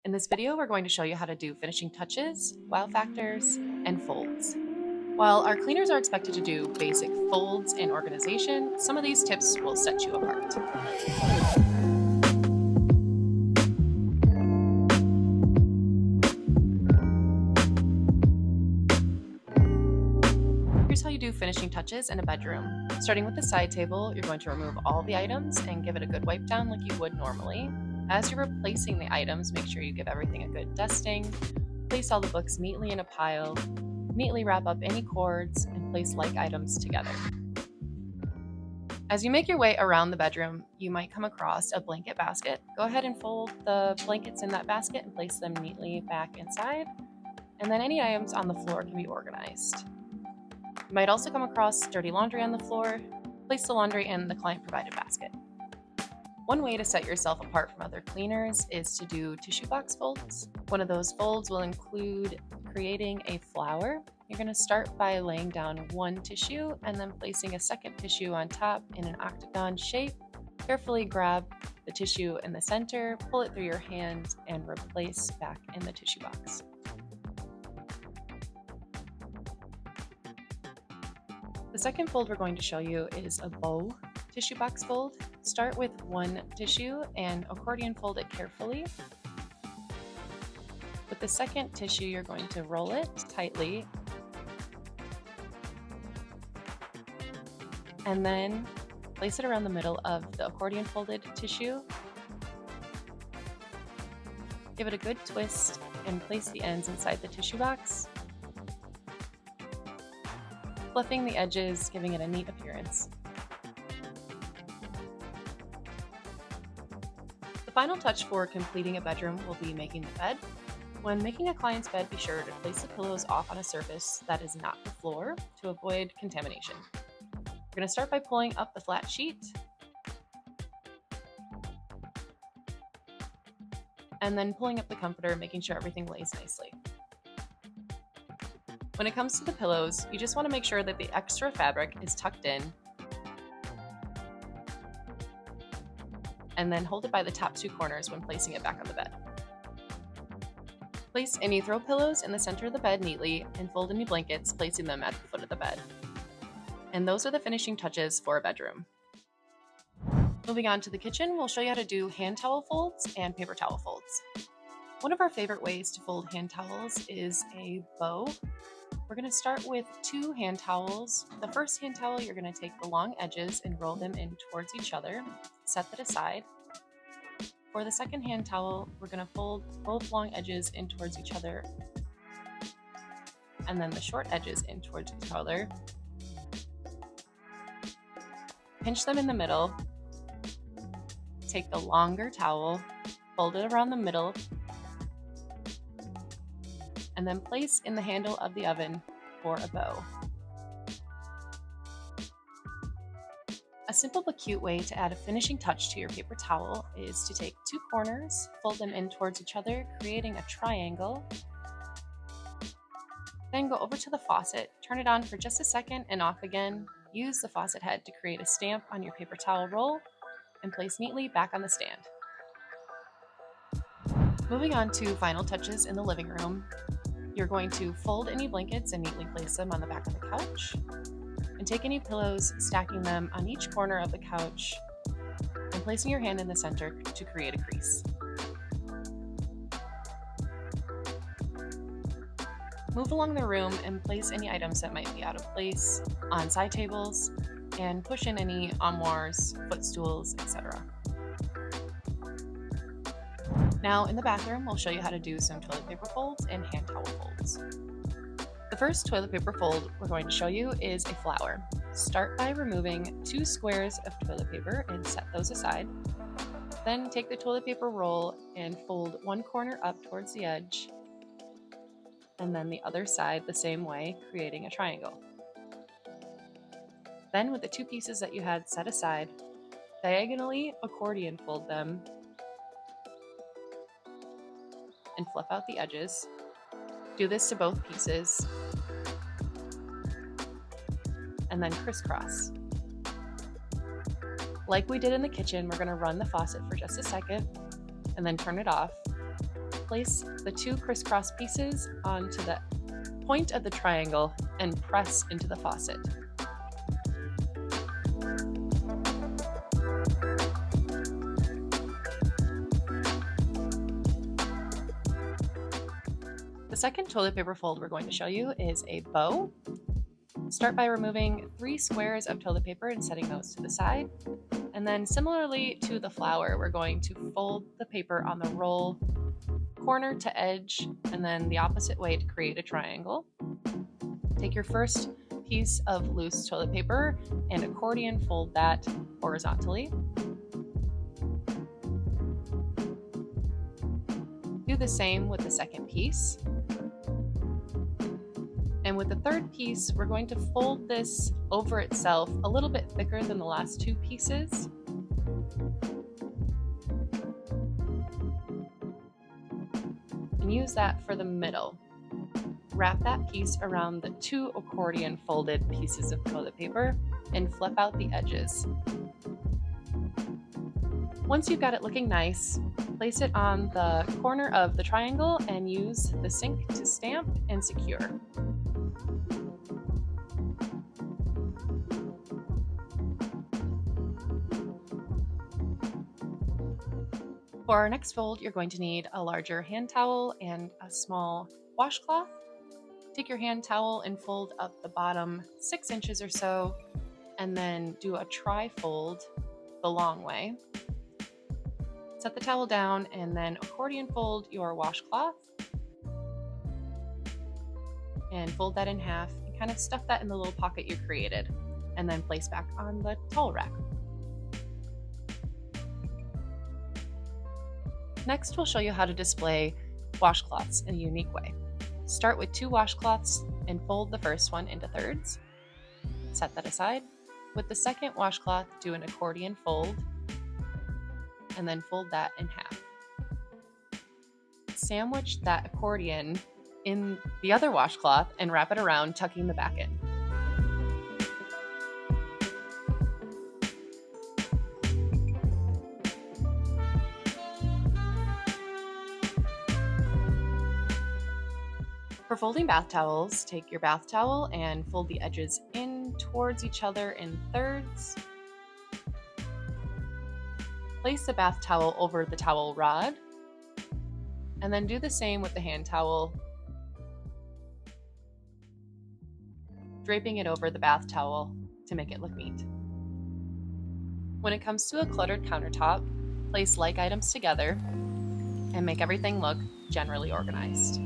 In this video, we're going to show you how to do finishing touches, wow factors, and folds. While our cleaners are expected to do basic folds and organization, some of these tips will set you apart. Here's how you do finishing touches in a bedroom. Starting with the side table, you're going to remove all the items and give it a good wipe down like you would normally. As you're replacing the items, make sure you give everything a good dusting. Place all the books neatly in a pile. Neatly wrap up any cords and place like items together. As you make your way around the bedroom, you might come across a blanket basket. Go ahead and fold the blankets in that basket and place them neatly back inside. And then any items on the floor can be organized. You might also come across dirty laundry on the floor. Place the laundry in the client-provided basket. One way to set yourself apart from other cleaners is to do tissue box folds. One of those folds will include creating a flower. You're going to start by laying down one tissue and then placing a second tissue on top in an octagon shape. Carefully grab the tissue in the center, pull it through your hand, and replace back in the tissue box. The second fold we're going to show you is a bow tissue box fold. Start with one tissue and accordion fold it carefully. With the second tissue, you're going to roll it tightly and then place it around the middle of the accordion folded tissue. Give it a good twist and place the ends inside the tissue box, fluffing the edges, giving it a neat appearance. The final touch for completing a bedroom will be making the bed. When making a client's bed, be sure to place the pillows off on a surface that is not the floor to avoid contamination. You're going to start by pulling up the flat sheet and then pulling up the comforter, making sure everything lays nicely. When it comes to the pillows, you just want to make sure that the extra fabric is tucked in and then hold it by the top two corners when placing it back on the bed. Place any throw pillows in the center of the bed neatly and fold any blankets, placing them at the foot of the bed. And those are the finishing touches for a bedroom. Moving on to the kitchen, we'll show you how to do hand towel folds and paper towel folds. One of our favorite ways to fold hand towels is a bow. We're going to start with two hand towels. The first hand towel, you're going to take the long edges and roll them in towards each other. Set that aside. For the second hand towel, we're going to fold both long edges in towards each other and then the short edges in towards each other. Pinch them in the middle. Take the longer towel, fold it around the middle, and then place in the handle of the oven for a bow. A simple but cute way to add a finishing touch to your paper towel is to take two corners, fold them in towards each other, creating a triangle. Then go over to the faucet, turn it on for just a second and off again. Use the faucet head to create a stamp on your paper towel roll and place neatly back on the stand. Moving on to final touches in the living room. You're going to fold any blankets and neatly place them on the back of the couch. And take any pillows, stacking them on each corner of the couch, and placing your hand in the center to create a crease. Move along the room and place any items that might be out of place on side tables, and push in any armoires, footstools, etc. Now in the bathroom, we'll show you how to do some toilet paper folds and hand towel folds. The first toilet paper fold we're going to show you is a flower. Start by removing two squares of toilet paper and set those aside. Then take the toilet paper roll and fold one corner up towards the edge, and then the other side the same way, creating a triangle. Then with the two pieces that you had set aside, diagonally accordion fold them and fluff out the edges. Do this to both pieces, and then crisscross. Like we did in the kitchen, we're going to run the faucet for just a second and then turn it off. Place the 2 crisscross pieces onto the point of the triangle and press into the faucet. The second toilet paper fold we're going to show you is a bow. Start by removing 3 squares of toilet paper and setting those to the side. And then similarly to the flower, we're going to fold the paper on the roll corner to edge and then the opposite way to create a triangle. Take your first piece of loose toilet paper and accordion fold that horizontally. Do the same with the second piece. And with the third piece, we're going to fold this over itself a little bit thicker than the last 2 pieces. And use that for the middle. Wrap that piece around the 2 accordion folded pieces of toilet paper and flip out the edges. Once you've got it looking nice, place it on the corner of the triangle and use the sink to stamp and secure. For our next fold, you're going to need a larger hand towel and a small washcloth. Take your hand towel and fold up the bottom 6 inches or so, and then do a tri-fold the long way. Set the towel down and then accordion fold your washcloth and fold that in half and kind of stuff that in the little pocket you created, and then place back on the towel rack. Next, we'll show you how to display washcloths in a unique way. Start with 2 washcloths and fold the first one into thirds. Set that aside. With the second washcloth, do an accordion fold and then fold that in half. Sandwich that accordion in the other washcloth and wrap it around, tucking the back in. For folding bath towels, take your bath towel and fold the edges in towards each other in thirds. Place the bath towel over the towel rod, and then do the same with the hand towel, draping it over the bath towel to make it look neat. When it comes to a cluttered countertop, place like items together and make everything look generally organized.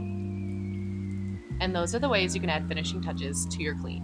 And those are the ways you can add finishing touches to your clean.